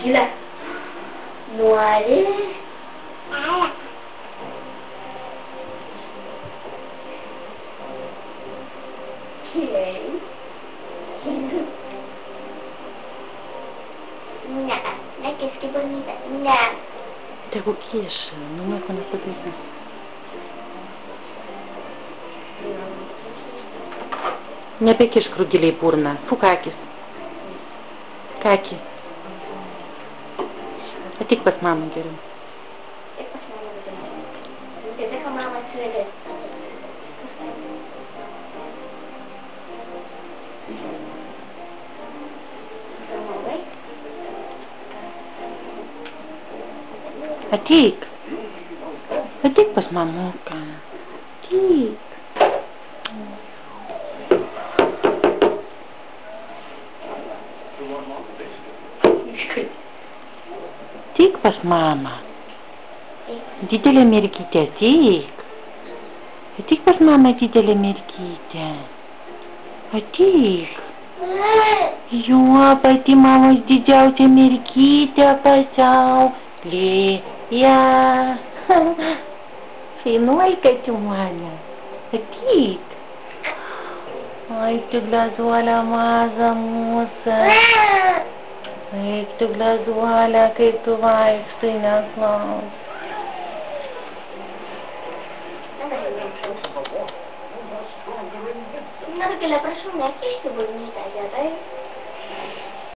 Gila. Nuare. Mira que es bonita. Mira. Te guquieșă, nu mai cunoaște de zi. Ne pekiš krugiliai į burną. Fuk akis. Kaki. Ateik pas mamą geriau. Deja mama atsivėdė. Ateik. Ateik pas mamuką. Ateik. Ateik pas mamą. Didelė mergytė, ateik. Ateik pas mamą, didelė mergytė. Ateik. Jo, pati mamos didžiausia mergytė pasaulyje. Feinuolka tu mano. Ateik. Ai, tu glazuolė maža mūsų. Eik tu glazuolė, kaip tu vaikštai, neklaus. No, que la persona aquí es bonita, ya ves.